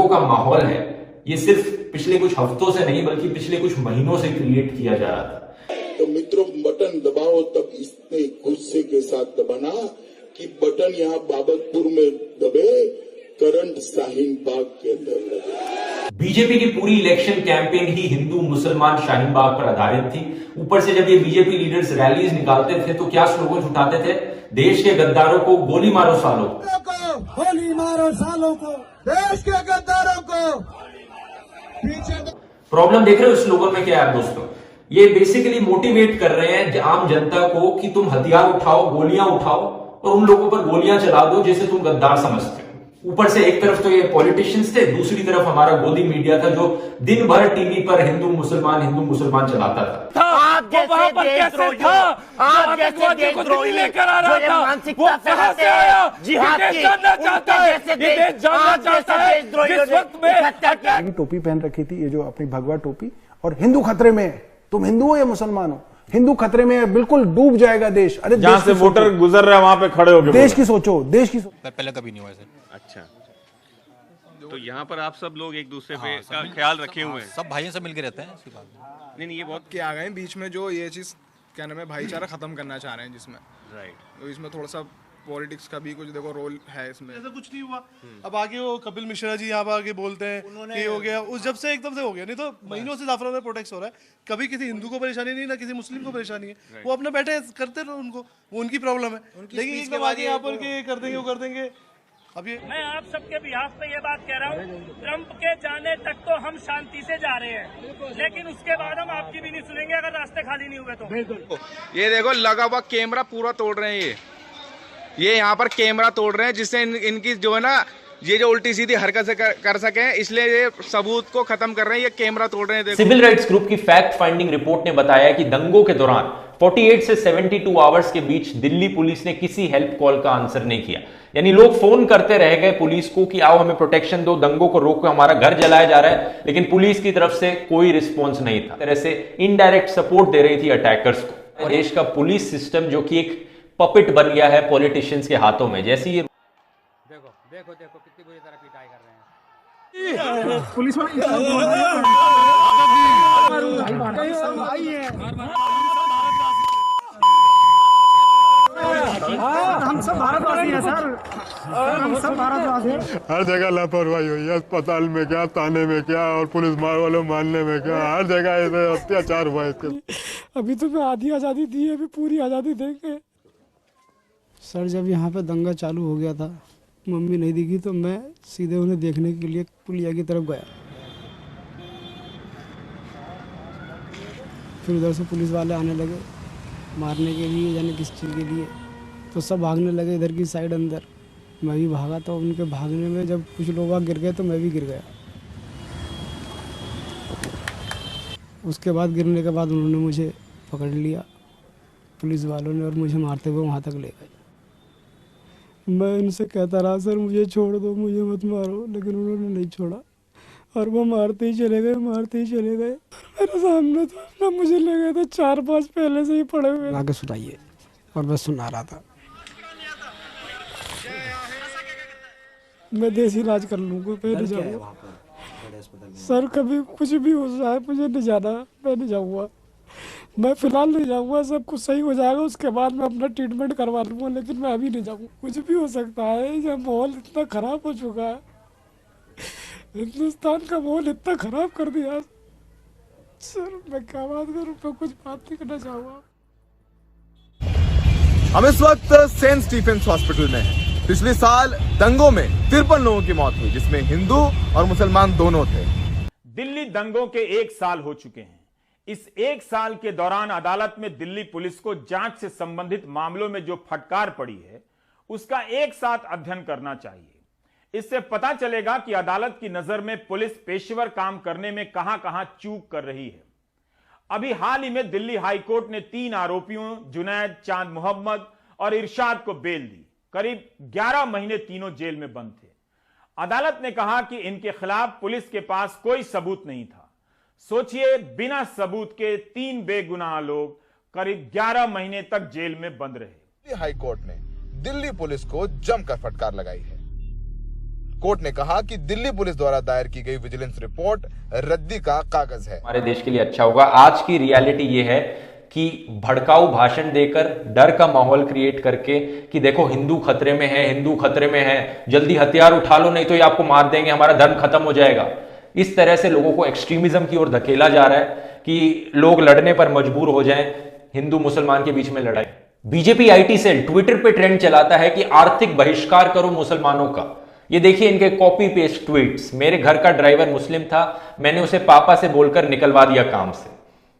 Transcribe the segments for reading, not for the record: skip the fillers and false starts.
दंगों का माहौल है, ये सिर्फ पिछले कुछ हफ्तों से नहीं बल्कि पिछले कुछ महीनों से क्रिएट किया जा रहा था। तो मित्रों, बटन दबाओ तब इतने गुस्से के साथ दबाना कि बटन यहाँ बाबतपुर में दबे, करंट शाहीन बाग के अंदर लगे। बीजेपी की पूरी इलेक्शन कैंपेन ही हिंदू मुसलमान शाहीन बाग पर आधारित थी। ऊपर से जब ये बीजेपी लीडर्स रैलीज निकालते थे तो क्या स्लोगन उठाते थे? देश के गद्दारों को गोली मारो सालों को, गोली मारो सालों को, देश के गद्दारों को पीछे। प्रॉब्लम देख रहे हो स्लोगन में क्या है दोस्तों? ये बेसिकली मोटिवेट कर रहे हैं आम जनता को कि तुम हथियार उठाओ, गोलियां उठाओ और उन लोगों पर गोलियां चला दो जिसे तुम गद्दार समझते हो। ऊपर से एक तरफ तो ये पॉलिटिशियंस थे, दूसरी तरफ हमारा गोदी मीडिया था जो दिन भर टीवी पर हिंदू मुसलमान चलाता था। आप जैसे देशद्रोही, आप जैसे देशद्रोही लेकर आ रहा था, वो कहां से आया? जिहाद करना चाहता है, ये देश जानना चाहता है। जिस वक्त में टोपी पहन रखी थी, ये जो अपनी भगवा टोपी, और हिंदू खतरे में है। तुम हिंदू हो या मुसलमान हो, हिंदू खतरे में है, बिल्कुल डूब जाएगा देश। अरे जहां से वोटर गुजर रहा है वहां पे खड़े हो गए। देश की सोचो, देश की सोचो। पहले कभी नहीं हुआ ऐसे। अच्छा, तो यहाँ पर आप सब लोग एक दूसरे पे का ख्याल रखे हुए हैं? सब भाइयों से मिलके रहते हैं, ऐसी बात नहीं, ये बहुत के आ गए बीच में, जो ये चीज क्या नाम है, भाईचारा खत्म करना चाह रहे हैं, जिसमें राइट, तो इसमें थोड़ा सा पॉलिटिक्स का भी कुछ देखो रोल है इसमें। ऐसा कुछ नहीं हुआ। अब आगे वो कपिल मिश्रा जी यहाँ पर आगे बोलते हैं कि हो गया, उस जब से एकदम से हो गया, नहीं तो महीनों से जाफराबाद में प्रोटेक्ट हो रहा है। कभी किसी हिंदू को परेशानी नहीं, ना किसी मुस्लिम को परेशानी है। वो अपने बैठे करते रहो, उनको वो उनकी प्रॉब्लम है। लेकिन एकदम आगे यहाँ पर के कर देंगे, वो कर देंगे। अब ये मैं आप सबके बिहाफ पे ये बात कह रहा हूँ, ट्रंप के जाने तक तो हम शांति से जा रहे हैं, लेकिन उसके बाद हम आपकी भी नहीं सुनेंगे अगर रास्ते खाली नहीं हुए तो। ये देखो लगा हुआ कैमरा पूरा तोड़ रहे हैं, ये यहाँ पर कैमरा तोड़ रहे हैं जिससे इनकी जो है ना, ये जो उल्टी सीधी हरकत कर सके, इसलिए ये सबूत को खत्म कर रहे हैं, ये कैमरा तोड़ रहे हैं। सिविल राइट्स ग्रुप की फैक्ट फाइंडिंग रिपोर्ट ने बताया कि दंगों के दौरान 48 से 72 आवर्स के बीच दिल्ली पुलिस ने किसी हेल्प कॉल का आंसर नहीं किया। यानी लोग फोन करते रह गए पुलिस को कि आओ हमें प्रोटेक्शन दो, दंगों को रोको, हमारा घर जलाया जा रहा है, लेकिन पुलिस की तरफ से कोई रिस्पॉन्स नहीं था। तरह से इनडायरेक्ट सपोर्ट दे रही थी अटैकर्स को। देश का पुलिस सिस्टम जो कि एक पपेट बन गया है पॉलिटिशियंस के हाथों में। जैसी ये देखो कितनी बुरी तरह पिटाई कर रहे हैं पुलिस वाले। हम सब भारतवासी हैं सर, हम सब भारतवासी हैं। हर जगह लापरवाही हुई है, अस्पताल में क्या, थाने में क्या, और पुलिस वालों मारने में क्या, हर जगह ऐसे अत्याचार हुआ है। अभी तो मैं आधी आज़ादी दी है, अभी पूरी आज़ादी देंगे सर। जब यहाँ पे दंगा चालू हो गया था, मम्मी नहीं दिखी तो मैं सीधे उन्हें देखने के लिए पुलिया की तरफ गया। फिर उधर से पुलिस वाले आने लगे मारने के लिए, यानी किस चीज़ के लिए, तो सब भागने लगे इधर की साइड अंदर। मैं भी भागा, तो उनके भागने में जब कुछ लोग गिर गए तो मैं भी गिर गया। उसके बाद गिरने के बाद उन्होंने मुझे पकड़ लिया पुलिस वालों ने, और मुझे मारते हुए वहाँ तक ले गए। मैं उनसे कहता रहा सर मुझे छोड़ दो, मुझे मत मारो, लेकिन उन्होंने नहीं छोड़ा और वो मारते ही चले गए। मेरे सामने तो ना मुझे लगा था 4-5 पहले से ही पड़े हुए। आगे सुनाइए, और मैं सुना रहा था। मैं देसी इलाज कर लूँगा, मैं नहीं जाऊँगा सर, कभी कुछ भी हो जाए मुझे नहीं जाना, मैं नहीं जाऊँगा, मैं फिलहाल नहीं जाऊँगा। सब कुछ सही हो जाएगा, उसके बाद मैं अपना ट्रीटमेंट करवा लूँगा, लेकिन मैं अभी नहीं जाऊँगा। कुछ भी हो सकता है, ये माहौल इतना खराब हो चुका है, हिंदुस्तान का माहौल इतना खराब कर दिया सर, मैं क्या बात करूँ, मैं कुछ बात नहीं करना चाहूँगा। हम इस वक्त सेंट स्टीफेंस हॉस्पिटल में हैं। पिछले साल दंगों में 53 लोगों की मौत हुई, जिसमें हिंदू और मुसलमान दोनों थे। दिल्ली दंगों के 1 साल हो चुके हैं। इस 1 साल के दौरान अदालत में दिल्ली पुलिस को जांच से संबंधित मामलों में जो फटकार पड़ी है, उसका एक साथ अध्ययन करना चाहिए। इससे पता चलेगा कि अदालत की नजर में पुलिस पेशेवर काम करने में कहां कहां चूक कर रही है। अभी हाल ही में दिल्ली हाईकोर्ट ने 3 आरोपियों जुनैद, चांद मोहम्मद और इरशाद को बेल दी। करीब 11 महीने तीनों जेल में बंद थे। अदालत ने कहा कि इनके खिलाफ पुलिस के पास कोई सबूत नहीं था। सोचिए, बिना सबूत के 3 बेगुनाह लोग करीब 11 महीने तक जेल में बंद रहे। हाईकोर्ट ने दिल्ली पुलिस को जमकर फटकार लगाई है। कोर्ट ने कहा कि दिल्ली पुलिस द्वारा दायर की गई विजिलेंस रिपोर्ट रद्दी का कागज है। हमारे देश के लिए अच्छा होगा। आज की रियलिटी ये है कि भड़काऊ भाषण देकर डर का माहौल क्रिएट करके कि देखो हिंदू खतरे में है, हिंदू खतरे में है, जल्दी हथियार उठा लो नहीं तो ये आपको मार देंगे, हमारा धर्म खत्म हो जाएगा। इस तरह से लोगों को एक्सट्रीमिज्म की ओर धकेला जा रहा है कि लोग लड़ने पर मजबूर हो जाएं, हिंदू मुसलमान के बीच में लड़ाई। बीजेपी आईटी सेल ट्विटर पे ट्रेंड चलाता है कि आर्थिक बहिष्कार करो मुसलमानों का। ये देखिए इनके कॉपी पेस्ट ट्वीट्स। मेरे घर का ड्राइवर मुस्लिम था, मैंने उसे पापा से बोलकर निकलवा दिया काम से।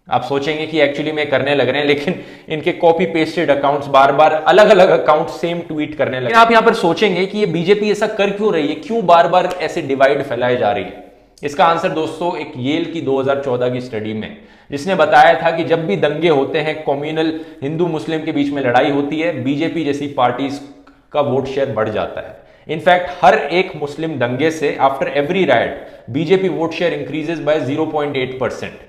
आप सोचेंगे कि एक्चुअली में करने लग रहे हैं, लेकिन इनके कॉपी पेस्टेड अकाउंट्स बार बार अलग अलग अकाउंट सेम ट्वीट करने लगे। आप यहां पर सोचेंगे कि ये बीजेपी ऐसा कर क्यों रही है, क्यों बार बार ऐसे डिवाइड फैलाए जा रही है। इसका आंसर दोस्तों एक येल की 2014 की स्टडी में, जिसने बताया था कि जब भी दंगे होते हैं, कम्युनल हिंदू मुस्लिम के बीच में लड़ाई होती है, बीजेपी जैसी पार्टीज का वोट शेयर बढ़ जाता है। इनफैक्ट हर एक मुस्लिम दंगे से after every right BJP vote share increases by 0.8%।